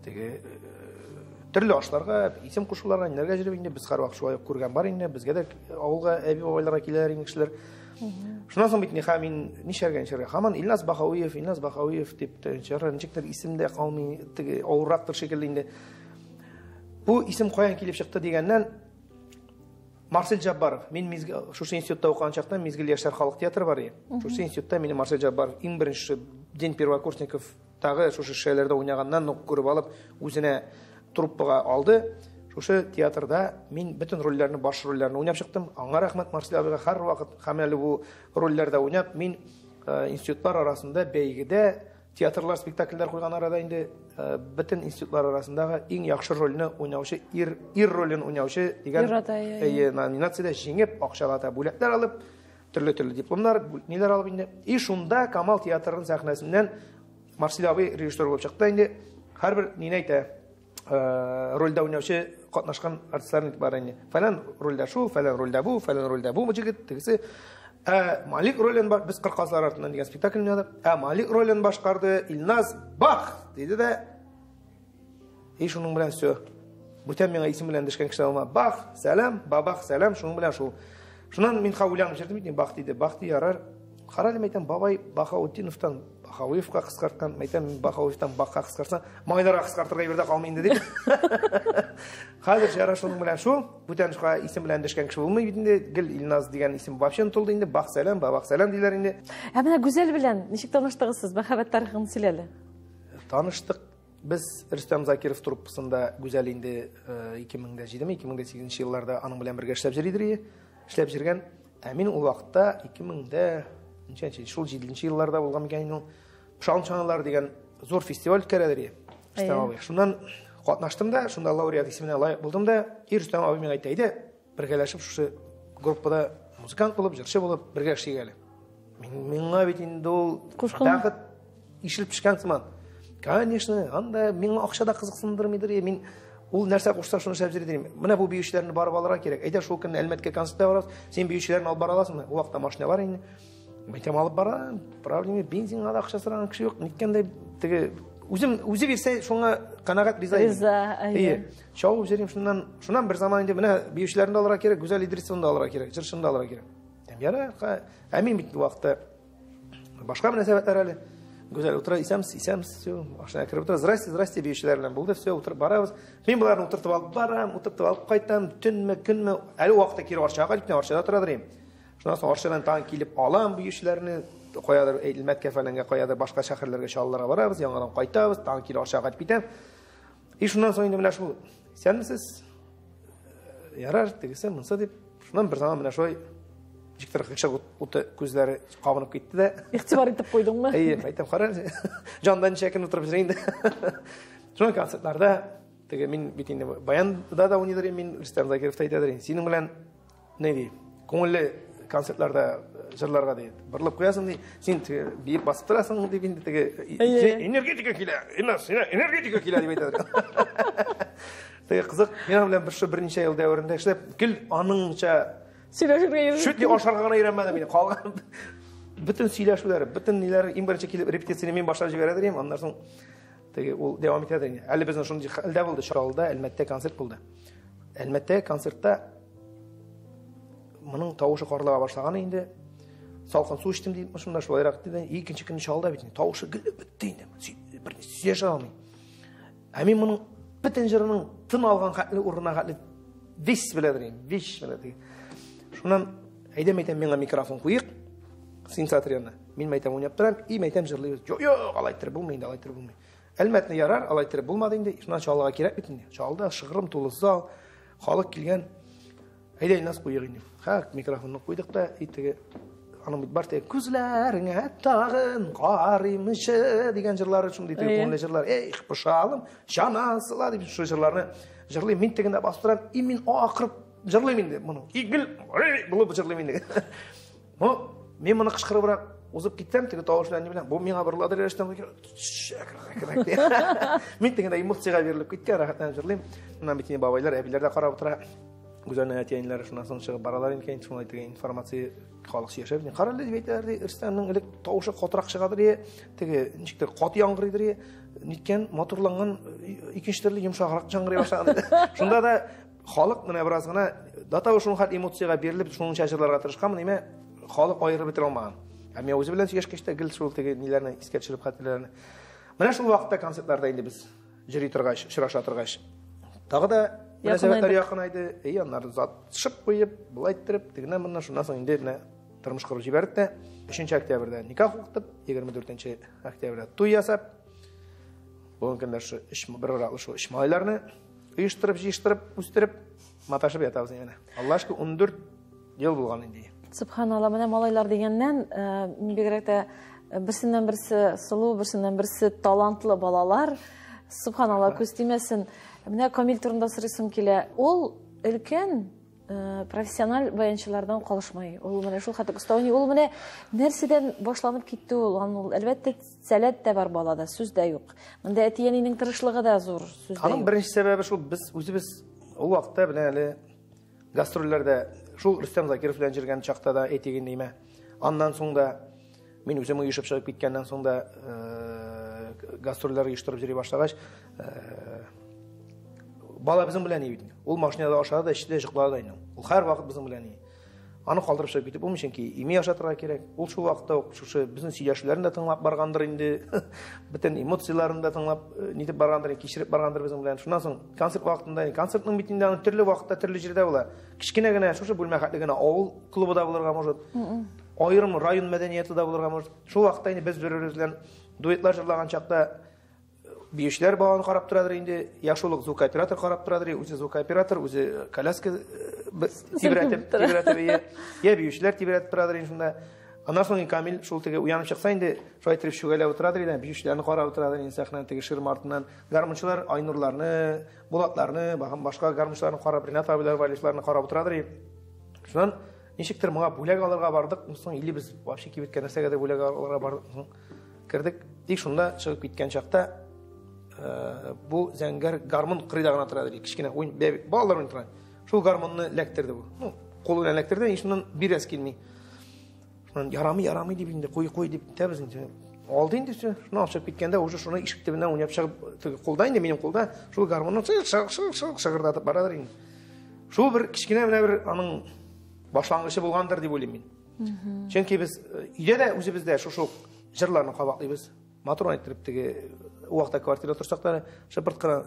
Теге төрле ашларга, исем кушуларга нигә җөреп инде без һәрвакыт шулай күргән бар инде. Безгә дә авылга әби бабайларга киләләр инде кешеләр. Шуннан соң бит мин нишәргә. Һаман Илназ Бахауиев дип җыры ничектер исемдә калмый, теге авыррактыр шикелле инде. Бу исем каян килеп чыкты дигәннән Марсель Джаббаров. Мин шушы институтта укыган чакта Мизгел яшьләр халык театры бар иде. Шушы институтта мине Марсель Джаббаров иң беренче день первокурсников тагы шушы шәйләрдә уйнаганнан ук күреп алып, үзенә труппага алды. Шушы театрда мин бөтен рольләрне, баш рольләрне уйнап чыктым. Аңа рәхмәт Марсель абыйга һәр вакыт һәм әле бу рольләрдә уйнап, мин институтлар арасында бәйгедә театрлар, спектакльләр куйган арада инде бөтен институтлар арасындагы иң яхшы рольне уйнаучы, ир ролен уйнаучы дигән номинациядә җиңеп, акчалата бүләкләр алып, төрле дипломнар, ниләр алып инде. И шунда Камал театрының сәхнәсеннән Марсель абый режиссер булып чыкты инде. Һәрбер нине әйтә, рольдә уйнаучы катнашкан артистларны бар инде. Фәлән рольдә шу, фәлән рольдә бу, фәлән рольдә бу җегет, тегесе Малик ролен без кырказлар артыннан дигән спектакль уйнадык. Малик ролен башкарды Илназ Бах диде дә. И шуның белән всё. Бүтән миңа исем белән дәшкән кеше алма. Бах, сәлам, бабах, сәлам, шуның белән шул. Шуннан мин хавылянып җирдем бит, Бах диде. Бах ди ярар. Карале мәйтәм бабай Бахаутдиновтан Бахауиевка кыскарткан, мәйтәм Бахауиевтан Бахка кыскарса, майларга кыскартырга бердә калмый инде дип. Хәзер ярар шуның белән шул. Бүтән шуга исем белән дәшкән кеше булмый бит инде. Гел Илназ дигән исем вообще унутылды инде. Бах сәлам, бабах сәлам диләр инде. Менә Гүзәл белән ничек таныштыгыз сез? Мәхәббәт тарихын сөйләле. Таныштык. Без Рөстәм Закиров труппасында Гүзәл инде 2007-2008 елларда аның белән бергә эшләп йөридер. Эшләп йөргән. Мин ул вакытта 2007 елларда булган микән Шалчаналар дигән зур фестиваль үткәрәдер. Шуннан катнаштым да, шунда лауреат исеменә лаек булдым да, Рөстәм абый миңа әйтә иде, бергәләшеп шушы группада музыкант булып, җырчы булып бергә эшләгәле. Миңа бит инде ул бәхет ишелеп пешкән сыман. Конечно, анда миңа акчада кызыксындырмыйдыр. Мин ул нәрсә кушса шуны эшләп йөридем. Менә бу биючеләрне барып алырга кирәк. Әйдә шул көнне Әлмәткә концертта барабыз. Син биючеләрне алып бара аласыңмы? Ул вакытта машина бар инде. Мәйтәм алып бара, проблема бензинга да акча сораган кеше юк. Ниткәндә теге үзе бирсә шуңа канагать риза. Чалып йөрим шуннан бер заман инде менә биючеләрне дә алырга кирәк, Гүзәл Идрисовны да алырга кирәк, җырчыны да алырга кирәк. Ярар, мин бит вакытта башка мөнәсәбәтләр әле. Гүзәл утыра, исәмс, машина кереп утыра, здрасте биючеләр белән булды, все, утырып барабыз. Мин буларны утыртып алып барам, утыртып алып кайтам, төнме, көнме, әле вакытта кире Арчага кайтып, Арчада торадыр идем. Шуннан соң Арчадан тагын килеп алам биючеләрне, каядыр Илмәткә фәләнгә, каядыр башка шәһәрләргә чалларга барабыз, яңадан кайтабыз, тагын кире Арчага кайтып китәм. И шуннан соң инде менә шул, сәнмесез? Ярар, тегесе, монсы дип, шуннан бер заман менә шулай Җиктер кычык уты күзләре кабынып китте дә. Игътибар итеп куйдыңмы? Әйтәм, кара. Җандан чәкин утырып йөри инде. Шуның концертларда теге мин бит инде баянда да уйныйдыр, мин Рөстәм Закиров әйтәдер. Синең белән ни ди? Күңелле концертларда җырларга ди. Берлеп куясың ди. Син биек басып торасың дип инде теге энергетика килә. Энергетика килә дип әйтәдер. Теге кызык, минем белән берничә ел дәврендә эшләп, гел аныңча Шүтли ашарга гына өйрәнмәдем мин. Калган бөтен сөйләшүләр, бөтен ниләр иң беренче килеп репетицияны мин башлап җибәрәдем. Аннан соң теге ул дәвам итәдер. Әле безнең шундый хәлдә булды, Шаралда, Әлмәттә концерт булды. Әлмәттә концертта моның тавышы карлыга башлаган инде. Салкын су эчтем дип, шунда шулайрак диде. Икенче көнне чалда бит. Тавышы гелеп бетте инде. Бер сөйләшә алмый. Мин моның бөтен җырының тын алган хәтле урынына хәтле виш беләдер. Виш беләдер. Шуннан әйдәм миңа микрофон куйык. Синсаторияны. Мин мәйтәм уйнап торам, мәйтәм җырлый. Юк, алай иттереп булмый инде, алай иттереп булмый. Әлмәтне ярар, алай иттереп булмады инде. Шуннан чалырга кирәк бит инде. Чалда шыгрым тулы зал, халык килгән. Әйдә нас куйык инде. Микрофонны куйдык та, теге аның бит бар теге күзләреңә тагын карыймчы дигән җырлары шундый теге күңелле җырлар. Эх, пошалым, җанасыла дип шу җырларны җырлый. Мин тегендә бастырам, мин акырып җырлыйм инде моны. Игел булып җырлыйм инде. Мен моны кычкырыбрак узып китсәм, теге тавыш белән ни белән, бу миңа берләдер яшьтән мин тегендә эмоциягә бирелеп киткән, рәхәтләнеп җырлыйм. Моннан бит бабайлар, әбиләр дә карап утыра. Гүзәл әтиәннәр шуннан соң чыгып баралар икән, шулай теге информация халык сөйләшә. Карале дип әйтәләр, Рөстәмнең элек тавышы катырак чыгадыр, теге ничектер кат яңгырыйдыр, ниткән моторланган икенче төрле йомшаграк яңгырый башлаган. Шунда да халык менә бераз гына дата шуның хәт эмоциягә бирелеп, шуның чәчерләргә тырышканмын, ниме халық айырып бітіре алмаған. Мен өзі білен ешкеште гіл шул теге нелеріне искә төшереп хатерләрне. Менә шул вакытта концертларда инде біз җыри торгач, очраша торгач. Тагы да мөнәсәбәтләр якын айды. Аннары зат шып куеп, булай иттереп, тегенә моннан шуннан соң инде менә тормыш корып җибәрдек тә 3 октябрьдә никах укытып, 24 октябрьдә туй ясап, бүгенге көндә бер араклы шул ишмайларны оештырып, җыештырып, үстереп, маташып ятабыз инде. Аллаһ шүкер 14 ел булган инде. Субханалла, менә малайлар дигәннән, бигрәк тә берсеннән берсе сылу, берсеннән берсе талантлы балалар. Субханалла, күз тимәсен. Менә Камил турында сорыйсым килә. Ул өлкән профессиональ баянчылардан калышмай. Ул менә шул хәтта остауни, ул менә нәрсәдән башланып китте ул. Ул әлбәттә сәләт тә бар балада, сүз дә юк. Монда әтиянинең тырышлыгы да зур, сүз дә юк. Аның беренче сәбәбе шул, без үзебез ул вакытта белән әле гастрольләрдә шул Рөстәм Закиров белән җиргән чакта да әйтеген дейме. Аннан соң да мин үзем уешып чыгып киткәннән соң да гастрольләр оештырып йөри башлагач, бала безнең белән иде. Ул машинада ашады да, эчтә җыклады инде. Ул һәр вакыт безнең белән иде. Аны калдырып чыгып китеп булмый, чөнки име ашатырга кирәк. Ул шул вакытта шушы безнең сөйләшүләрне дә тыңлап баргандыр инде. Бөтен эмоцияларын да тыңлап, нитеп баргандыр, кичереп баргандыр безнең белән. Шуннан соң концерт вакытында, концертның битендә аны төрле вакытта, төрле җирдә була. Кичкенә генә шушы бүлмә хәтле генә авыл клубы да булырга может. Айрым район мәдәнияте да булырга может. Шул вакытта инде без бер-беребез белән дуэтлар җырлаган чакта биючеләр баланы карап торадыр инде. Яшулык звукооператор карап торадыр, үзе звукооператор, үзе коляска тибрәтеп, я биючеләр тибрәтеп торадыр инде шунда. Аннан соң Камил шул теге уянып чыкса инде, шулай итеп шүгәләп утырадыр иде, биючеләрне карап утырадыр инде сәхнәдә теге ширма артыннан. Гармончылар Айнурларны, Булатларны, башка гармончыларны карап, Ринат абилар, Валишларны карап утырадыр иде. Шуннан ничектер моңа бүләк алырга бардык, соң илли без вообще кибеткә нәрсәгә дә бүләк алырга бардык. Кирдек, тик шунда чыгып киткән чакта бу зәңгәр гармон кырыйда гына тора иде. Кичкенә уен балалар уйный торган. Шул гармонны ләктерде бу. Ну, кулы белән ләктерде, ишуннан бирәс килми. Шуннан ярамый дип инде, куй дип тәбез инде. Алды инде шуны алып киткәндә уже шуны ишек төбеннән уйнап чыгып, теге кулда инде минем кулда шул гармонны шыгырдатып барадыр инде. Шул бер кичкенә менә бер аның башлангычы булгандыр дип уйлыйм мин. Чөнки без өйдә дә үзебездә шушы җырларны кабатлыйбыз. Матур әйтеп теге вакытта квартирада торсак та шыпырт кына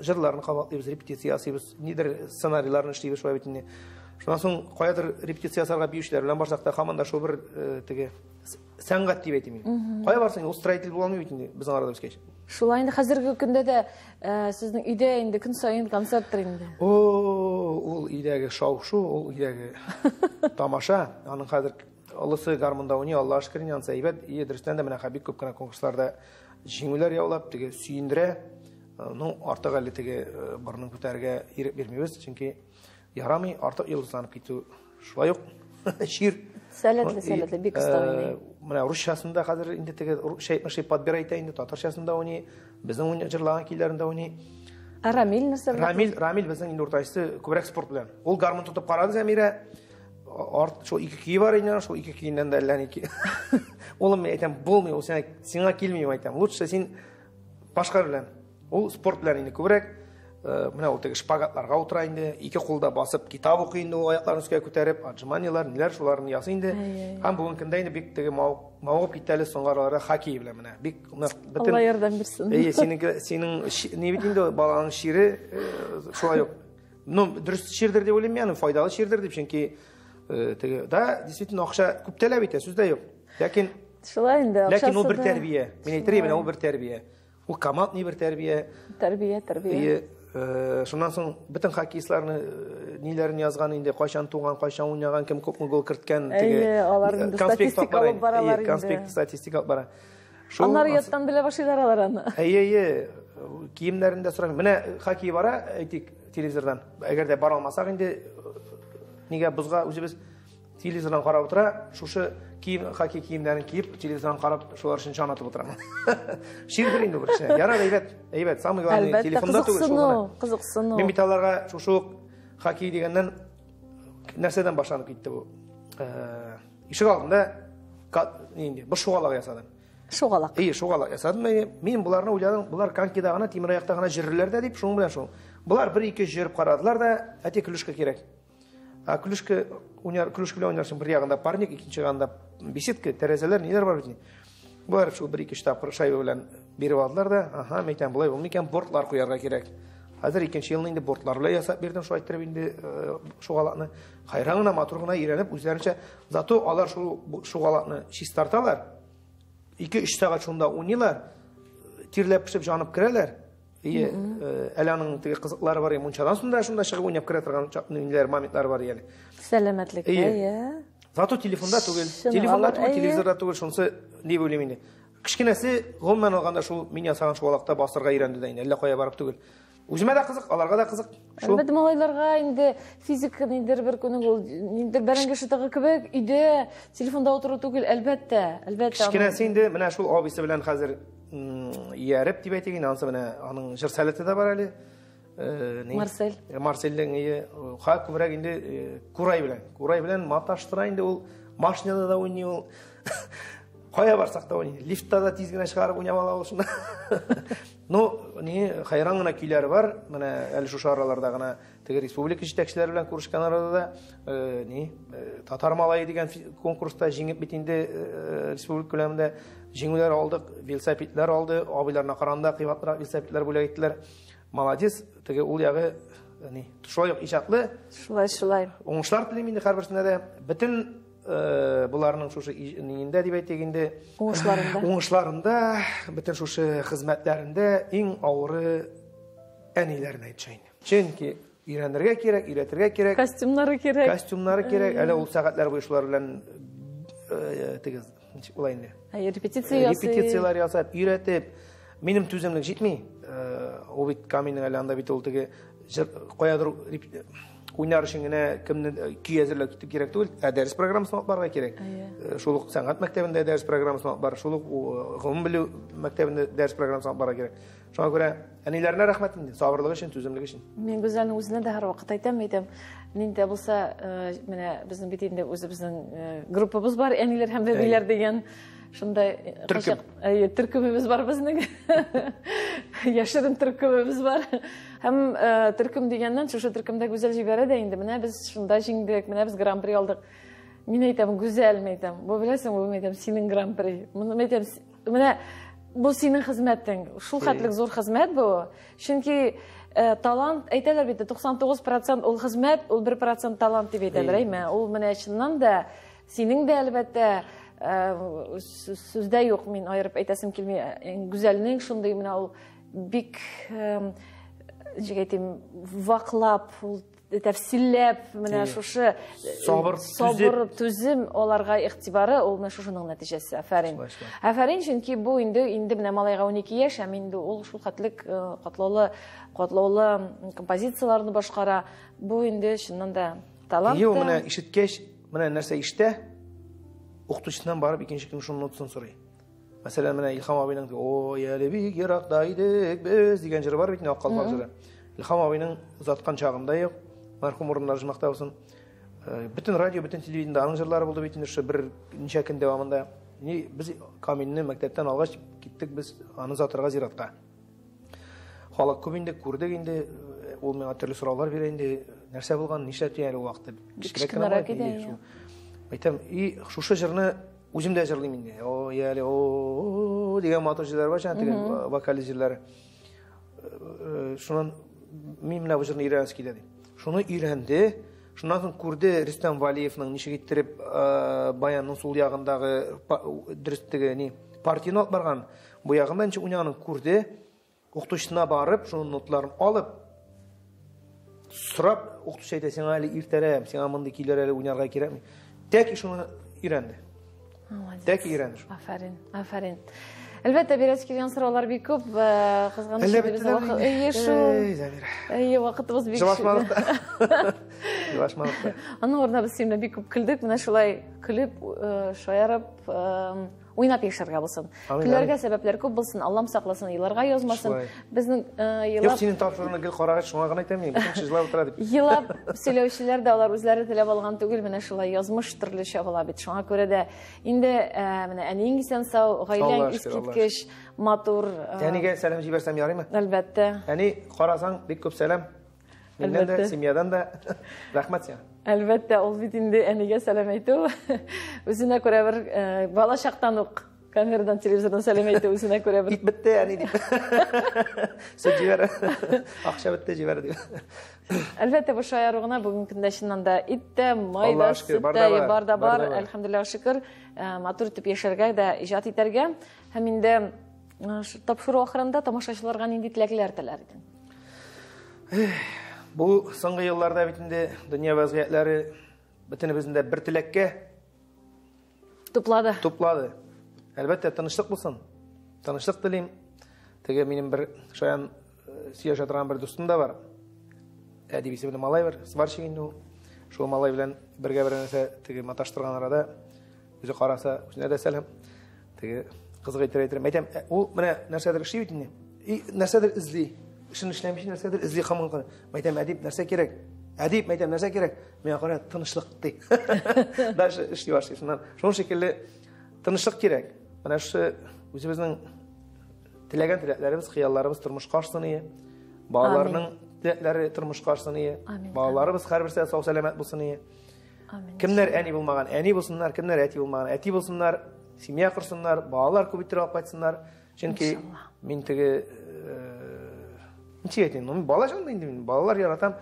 җырларны кабатлыйбыз, репетиция ясыйбыз, нидер сценарийларны эшлибез шулай бит инде. Шуннан соң каядыр репетиция ясарга биючеләр белән барсак та һаман да шул бер теге сәнгать дип әйтим мин. Кая барсаң, ул строитель була алмый бит инде безнең арада үскәч. Шулай инде хәзерге көндә дә сезнең өйдә инде көн саен концерттыр инде. Ул өйдәге шау-шу, ул өйдәге тамаша, аның хәзер алысы гармонда уйный, Аллаһ шөкер, янса әйбәт, дөрестән дә менә бик күп кенә конкурсларда җиңүләр яулап, теге сөендерә. Ну, артык әле теге борынын күтәргә ирек бирмибез, чөнки ярамый, артык йолдызланып китү шулай ук шир. Сәләтле, бик остау. Менә русчасында хәзер инде теге шәйтмәши подбирай итә инде, татарчасында уйный, безнең уйный җырлаган көйләрендә уйный. Рамил нәрсә? Рамил безнең инде уртачысы күбрәк спорт белән. Ул гармон тотып карады Зәмирә. Шул ике көй бар инде, шул ике көйнән дә әллә ники. Улым, мен әйтәм, булмый, ул сиңа килмий, әйтәм. Лучше син башка белән. Ул спорт белән инде күбрәк. Менә ул теге шпагатларга утыра инде, ике кулда басып китап укый инде, аякларын өскә күтәреп, отжиманиялар, ниләр шуларны ясый инде. Һәм бүгенге көндә инде бик теге мавыгып китәле соңгы араларда хоккей белән менә. Бик бөтен Алла ярдәм бирсен. Синең не бит инде баланың шире шулай ук. Ну, дөрес ширдер дип уйлыйм мин, файдалы ширдер дип, чөнки теге да действительно акча күп таләп итә, сүз дә юк. Шулай инде акчасы. Ләкин ул бер тәрбия. Мин әйтәм, ул бер тәрбия. Ул командный бер тәрбия. Тәрбия. Шуннан соң бөтен хоккеистларны ниләрен язган инде, кайчан туган, кайчан уйнаган, кем күпме гол керткән, теге аларны статистика алып баралар инде. Конспект статистика алып бара. Аннар яттан белә башлыйлар алар аны. Киемнәрендә сорам. Менә хоккей бара, әйтик, телевизордан. Әгәр дә бара алмасак инде, нигә бузга үзебез телевизордан карап утыра, шушы хоккей киемнәрен киеп, телевизордан карап, шулар өчен чанатып утырам. Ширдер инде бер. Ярар, әйбәт, самый главный телефонда түгел шул. Кызыксыну. Мин бит аларга шушы хоккей дигәннән нәрсәдән башланып китте бу? Ишек алдында инде бер шугалак ясадым. Шугалак. Шугалак ясадым. Мин буларны уйладым, булар конькида гына, тимер аякта гына җирләр дә дип, шуның белән шул. Булар бер-ике җиреп карадылар да, әти көлешкә кирәк. Күлішкі біле ойнаршын бір яғында парник, екінші яғында беседка, тәрезелер, нелер бар бітіне. Бұлар шул бір-екі штап шайбы білен беріп алдылар да, мекен бұлай, бұл мекен бортлар қоярға керек. Қазір екінші елінің инде бортлар біле ясап бердім, шу айттырып инде шуғалатыны қайраңына, матурғына үйреніп, өздерінше, зато алар шуғалатыны шистарталар, 2-3 сағат шунда ойнайлар, тирлеп пішіп жанып кірелер. Әланың қызықлары бар, мұншадан сонда шығып ойнап кіре тұрған нелер, моментлар бар елі. Сәлеметлікте, Зато телефонда түгел, телевизорда түгел, шонсы не бөлемейді. Кішкенесі ғылмен алғанда шул мен ясаған шуалақта басырға үйренді дайын, әлі қоя барып түгел. Өзіме да қызық, аларға да қызық. Әлбәттә малайларга инде физик нидер бер күнең ул нидер бәрәңге шытыгы кебек өйдә телефонда отыру түгел, әлбәттә. Кішкенесі инде менә шул абысы белән хәзер ярып дип әйтегән, ансы менә аның җыр сәләте дә бар әле. Марселдың ха күбрәк инде Курай белән маташтыра инде ул машинада да уйный ул. Кая барсак та уйный. Лифтта да тиз генә чыгарып уйнап ала ул шунда. Хайран гына көйләре бар. Менә әле шушы араларда гына теге республика җитәкчеләре белән күрешкән арада Татар малае дигән конкурста җиңеп бит инде республика күләмендә җиңүләр алдык, велосипедлар алды, абыйларына каранда кыйбатлырак велосипедлар бүләк иттеләр. Молодец, теге ул ягы шулай иҗатлы. Шулай. Уңышлар телим инде һәрберсенә дә бөтен буларның шушы нинендә дип әйтгәндә уңышларында, бөтен шушы хезмәтләрендә иң авыры әниләрне әйтчәйн. Чөнки өйрәнергә кирәк, өйрәтергә кирәк. Костюмнары кирәк. Әле ул сәгатьләр буе шулар белән теге улай инде. Репетициялар ясап, өйрәтеп, минем түземлек җитми. Ул бит каминның әле анда бит ул теге каядыр уйнар өчен генә кемне көй әзерләп китеп кирәк түгел, дәрес программасын алып барырга кирәк. Шул ук сәнгать мәктәбендә дәрес программасын алып бар, шул ук гомум белү мәктәбендә дәрес программасын алып барырга кирәк. Шуңа күрә әниләренә рәхмәт инде, сабырлыгы өчен, түземлеге өчен. Мен Гүзәлнең үзенә дә һәрвакыт әйтәм, нинди булса, менә безнең бит инде үзебезнең группабыз бар, әниләр һәм бәбиләр дигән шундай төркемебез бар безнең. Яшерен төркемебез бар. Һәм төркем дигәннән шушы төркемдә Гүзәл җибәрә дә инде. Менә без шунда җиңдек, менә без гран-при алдык. Мин әйтәм, Гүзәл, әйтәм, бу беләсең, бу әйтәм, синең гран-при. Әйтәм, менә бу синең хезмәтең. Шул хәтлек зур хезмәт бу. Чөнки талант, әйтәләр бит, 99% ул хезмәт, ул 1% талант дип әйтәләр, әйме. Ул менә чыннан да синең дә әлбәттә сүздә юк, мин аерып әйтәсем килми. Гүзәлнең шундый менә ул бик җигәйтем ваклап, тәфсилләп, менә шушы сабыр, түзем аларга игътибары, ул менә шушының нәтиҗәсе. Афәрин. Афәрин, чөнки бу инде менә малайга 12 яшь, һәм инде ул шул хәтлек катлаулы композицияларны башкара. Бу инде чыннан да талант. Ю менә ишеткәч, менә нәрсә ишетә, укытучысыннан барып икенче көн шуны нотасын сорый. Мәсәлән, менә Илһам абыйның "О, яле бик еракта идек без" дигән җыры бар бит, Аккалпак җыры. Илһам абыйның узаткан чагында юк, мәрхүм урыннар җмакта булсын. Бөтен радио, бөтен телевидениедә аның җырлары булды бит инде бер ничә көн дәвамында. Без каминне мәктәптән алгач киттек без аны узатырга зиратка. Халык күп инде күрдек инде, ул миңа төрле сораулар бирә инде, нәрсә булган, нишләп әле вакытта. Кичкенәрәк иде. Әйтәм, шушы җырны үзем дә җырлыйм инде. О, яле, о дигән матур җырлар бар, җан вокаль җырлары. Шуннан мин менә бу җырны өйрәнәс килә ди. Шуны өйрәнде. Шуннан соң күрде Рөстәм Валиевның ничек иттереп баянның сул ягындагы дөрестлеге партияны алып барган. Бу ягында ничек уйнаганын күрде. Укытучысына барып, шуның нотларын алып, сорап, укытучы әйтә, сиңа әле иртәрәк, сиңа мондый көйләр әле уйнарга кирәкми. Тәки шуны өйрәнде. Тәки өйрәнде. Афәрин. Әлбәттә, бирәс килгән сораулар бик күп, кызганыч без вакытыбыз бик шул. Җавашмадык. Аны орда без синә бик күп көлдек, менә шулай көлеп, шаярып, уйнап яшәргә булсын. Көләргә сәбәпләр күп булсын, Аллам сакласын, елларга язмасын. Безнең еллар синең тапшырыгыңны гел карагач, шуңа гына әйтәм мин, бөтен җырлап утыра дип. Еллап сөйләүчеләр дә алар үзләре теләп алган түгел, менә шулай язмыш төрлечә була бит. Шуңа күрә дә инде менә әниң исән сау, гаиләң искиткеч, матур. Әнигә сәлам җибәрсәм ярыймы? Әлбәттә. Әни, карасаң, бик күп сәлам. Миннән дә, семьядан да рәхмәт сиңа. Әлбәттә, ул бит инде әнигә сәлам әйтү. Үзенә күрә бер бала чактан ук камерадан, телевизордан сәлам әйтү үзенә күрә бер. Ит бетте, әни дип. Сөт җибәр. Акча бетте, җибәр дип. Әлбәттә, бу шаярыгына бүгенге көндә чыннан да ит тә, май да, сөт тә бар да бар. Әлхәмдүлилләһ шөкер, матур итеп яшәргә дә, иҗат итәргә. Һәм инде тапшыру ахырында тамашачыларга нинди теләкләр теләр идең? Бу соңгы елларда бит инде дөнья вазгыятьләре бөтенебезне дә бер теләккә туплады. Әлбәттә, тынычлык булсын. Тынычлык телим. Теге минем бер шаян сөйләшә торган бер дустым да бар. Әдип исемле малай бар, сварщик инде ул. Шул малай белән бергә бер нәрсә теге маташтырган арада үзе караса, үзенә дә сәлам. Теге кызык әйтер. Әйтәм, ул менә нәрсәдер эшли бит инде. Нәрсәдер эзли. Эшен эшләмичә нәрсәдер эзли хамын. Әйтәм, әдип нәрсә кирәк? Әдип, әйтәм, нәрсә кирәк? Миңа кара, тынычлык ди. Дальше эшли башлыйсың. Шуның шикелле тынычлык кирәк. Менә шу үзебезнең теләгән теләкләребез, хыялларыбыз тормышка ашсын. Балаларның теләкләре тормышка ашсын. Балаларыбыз һәрберсе сау сәламәт булсын. Кемнәр әни булмаган, әни булсыннар, кемнәр әти булмаган, әти булсыннар, семья корсыннар, балалар күп иттереп алып кайтсыннар. Чөнки мин теге бала җанында инде мин балалар яратам.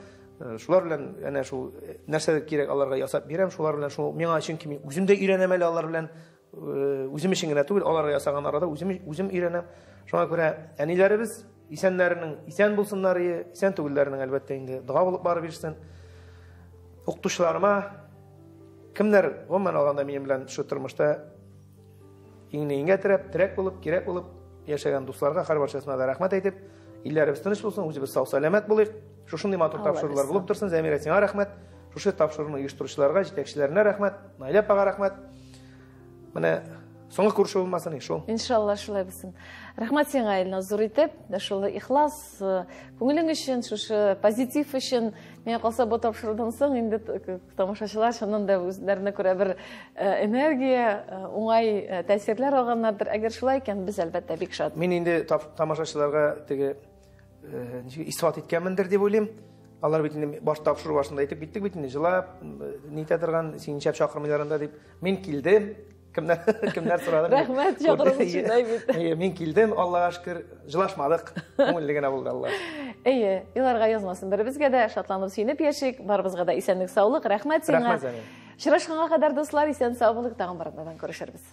Шулар белән әнә шул нәрсә кирәк аларга ясап бирәм. Шулар белән шул миңа чөнки мин үзем дә өйрәнәм әле алар белән. Үзем өчен генә түгел, аларга ясаган арада үзем өйрәнәм. Шуңа күрә әниләребез исәннәренең исән булсыннар, исән түгелләрнең әлбәттә инде дуа булып барып бирсен. Укытучыларыма кемнәр гомумән алганда минем белән шу тормышта иңгә терәк булып, кирәк булып яшәгән дусларга һәрберсенә дә рәхмәт әйтеп, илләребез тыныч булсын, үзебез сау сәламәт булыйк. Шушындый матур тапшырулар булып торсын. Зәмирә, сиңа рәхмәт. Шушы тапшыруны оештыручыларга, җитәкчеләренә рәхмәт. Наилә апага рәхмәт. Менә соңгы күрешү булмасын иншалла. Иншалла шулай булсын. Рәхмәт сиңа, Илназ, зур итеп, шул ихлас, күңелең өчен, шушы позитив өчен. Миңа калса, бу тапшырудан соң инде тамашачылар шуннан да үзләренә күрә бер энергия, уңай тәэсирләр алганнардыр. Әгәр шулай икән, без әлбәттә бик шат. Мин инде тамашачыларга теге исфат иткәнмендер дип уйлыйм. Алар бит инде баш тапшыру башында әйтеп биттек бит инде, җылап, нитә торган, син шәп чакырмыйларында дип. Мин килдем. Кемнәр сорады? Рәхмәт, чакырып өчен бит. Мин килдем, Аллага шөкер, җылашмадык. Күңелле генә булды Алла. Иларга язмасын. Беребезгә дә шатланып сөйнеп яшик, барыбызга да исәнлек, саулык. Рәхмәт сиңа. Очрашканга кадәр дуслар, исән сау булык, тагын бардан күрешербез.